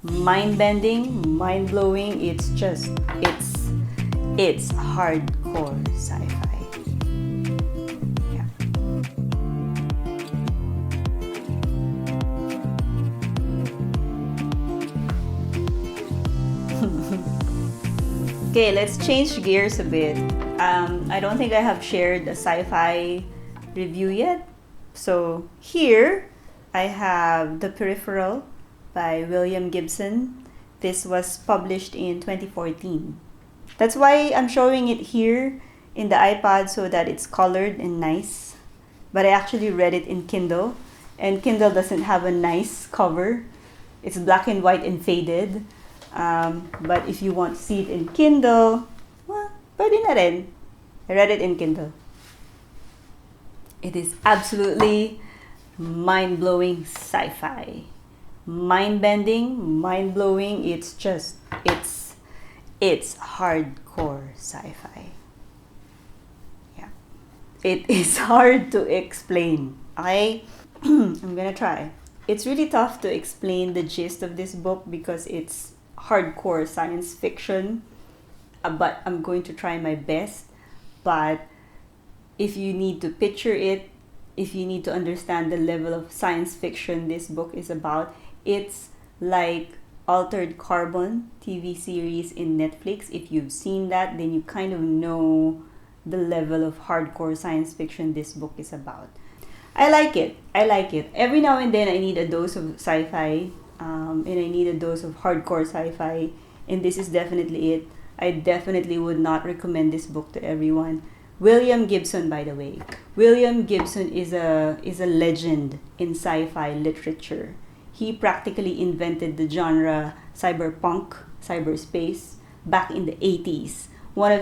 Mind-bending, mind-blowing, it's hardcore sci-fi. Yeah. Okay, let's change gears a bit. I don't think I have shared a sci-fi review yet. So here I have The Peripheral by William Gibson. This was published in 2014. That's why I'm showing it here in the iPad so that it's colored and nice. But I actually read it in Kindle, and Kindle doesn't have a nice cover. It's black and white and faded. But if you want to see it in Kindle, well, pwede na rin. I read it in Kindle. It is absolutely mind-blowing sci-fi. Mind-bending, mind-blowing, it's hardcore sci-fi. Yeah. It is hard to explain. I'm gonna try. It's really tough to explain the gist of this book because it's hardcore science fiction, but I'm going to try my best. But if you need to picture it, if you need to understand the level of science fiction this book is about, it's like Altered Carbon TV series in Netflix. If you've seen that, then you kind of know the level of hardcore science fiction this book is about. I like it. Every now and then I need a dose of sci-fi, and I need a dose of hardcore sci-fi, and this is definitely it. I definitely would not recommend this book to everyone. William Gibson, by the way. William Gibson is a legend in sci-fi literature. He practically invented the genre cyberpunk, cyberspace, back in the 80s. I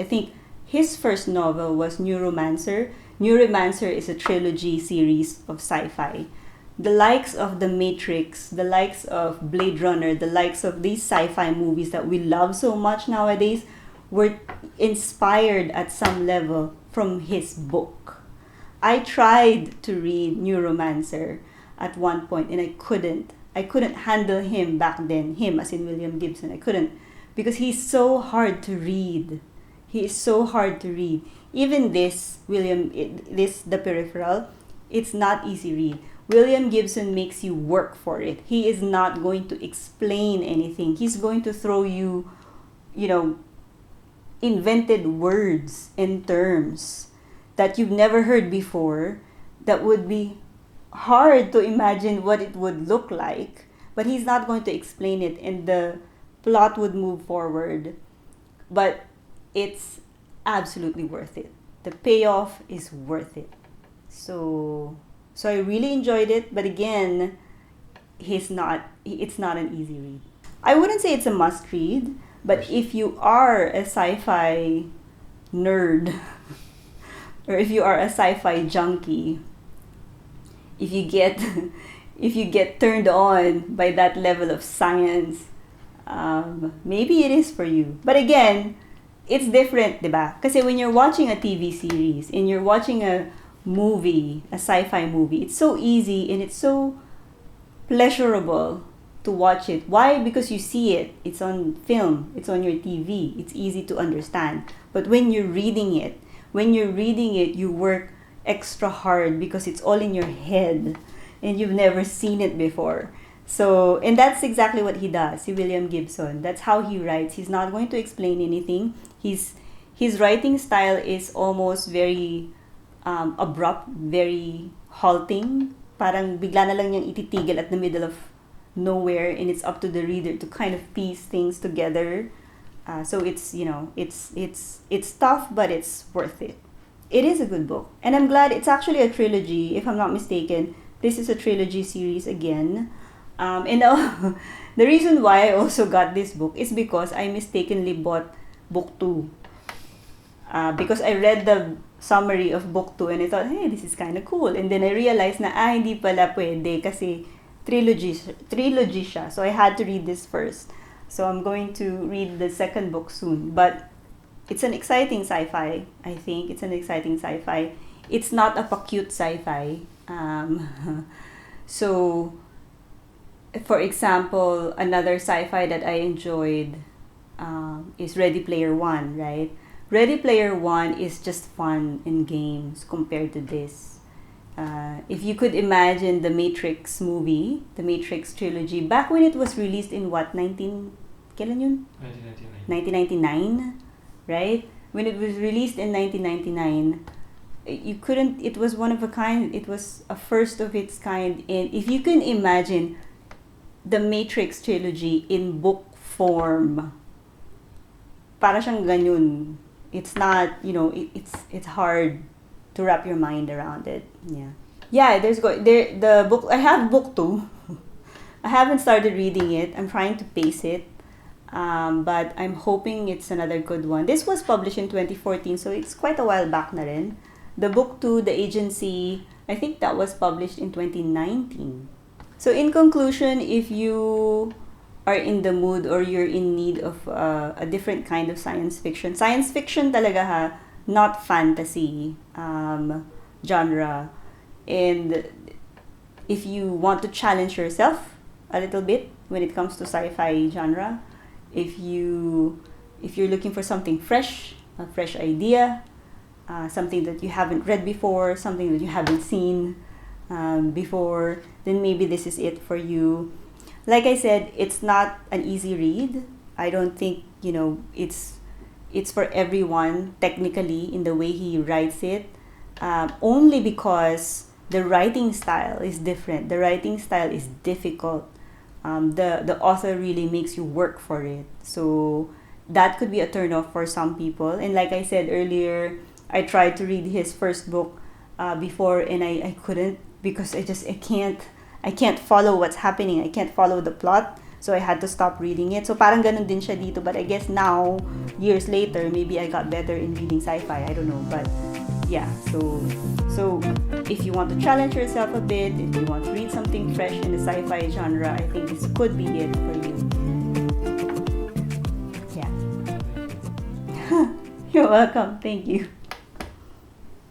think his first novel was Neuromancer. Neuromancer is a trilogy series of sci-fi. The likes of The Matrix, the likes of Blade Runner, the likes of these sci-fi movies that we love so much nowadays were inspired at some level from his book. I tried to read Neuromancer at one point and I couldn't. I couldn't handle him back then, him as in William Gibson. I couldn't because he's so hard to read. He is so hard to read. Even this The Peripheral, it's not easy read. William Gibson makes you work for it. He is not going to explain anything. He's going to throw you, invented words and terms that you've never heard before that would be hard to imagine what it would look like, but he's not going to explain it and the plot would move forward. But it's absolutely worth it. The payoff is worth it. So I really enjoyed it, but again, it's not an easy read. I wouldn't say it's a must read, but if you are a sci-fi nerd or if you are a sci-fi junkie, if you get turned on by that level of science, maybe it is for you. But again, it's different, diba? Kasi when you're watching a TV series and you're watching a movie, a sci-fi movie, it's so easy and it's so pleasurable to watch it. Why? Because you see it. It's on film. It's on your TV. It's easy to understand. But when you're reading it, you work extra hard because it's all in your head and you've never seen it before. So, and that's exactly what he does, William Gibson. That's how he writes. He's not going to explain anything. His writing style is almost very abrupt, very halting. Parang bigla na lang niyang ititigil at the middle of nowhere, and it's up to the reader to kind of piece things together. So it's it's tough, but it's worth it. It is a good book, and I'm glad it's actually a trilogy. If I'm not mistaken, this is a trilogy series again. And the reason why I also got this book is because I mistakenly bought book 2. Because I read the summary of book 2 and I thought, hey, this is kind of cool. And then I realized na hindi pala pwede kasi trilogy siya. So I had to read this first. So I'm going to read the second book soon. But it's an exciting sci-fi, I think. It's an exciting sci-fi. It's not a pa-cute sci-fi. So For example, another sci-fi that I enjoyed is Ready Player One, right? Ready Player One is just fun in games compared to this. If you could imagine the Matrix movie, the Matrix trilogy, back when it was released in what, kailan yun? 1999, right? When it was released in 1999, it was one of a kind, it was a first of its kind. And if you can imagine the Matrix trilogy in book form, para siyang ganun. It's not, it's hard to wrap your mind around it. Yeah, the book. I have book 2. I haven't started reading it. I'm trying to pace it. But I'm hoping it's another good one. This was published in 2014, so it's quite a while back na rin. The book 2, The Agency, I think that was published in 2019. So in conclusion, if you are in the mood or you're in need of a different kind of science fiction talaga ha, not fantasy genre. And if you want to challenge yourself a little bit when it comes to sci-fi genre, if you're looking for something fresh, a fresh idea, something that you haven't read before, something that you haven't seen before, then maybe this is it for you. Like I said, it's not an easy read. I don't think, it's for everyone technically in the way he writes it. Only because the writing style is different. The writing style is difficult. The author really makes you work for it. So that could be a turn-off for some people. And like I said earlier, I tried to read his first book before, and I couldn't, because I can't follow what's happening. I can't follow the plot. So I had to stop reading it. So parang ganun din siya dito. But I guess now, years later, maybe I got better in reading sci-fi. I don't know. But yeah, so if you want to challenge yourself a bit, if you want to read something fresh in the sci-fi genre, I think this could be it for you. Yeah. You're welcome. Thank you.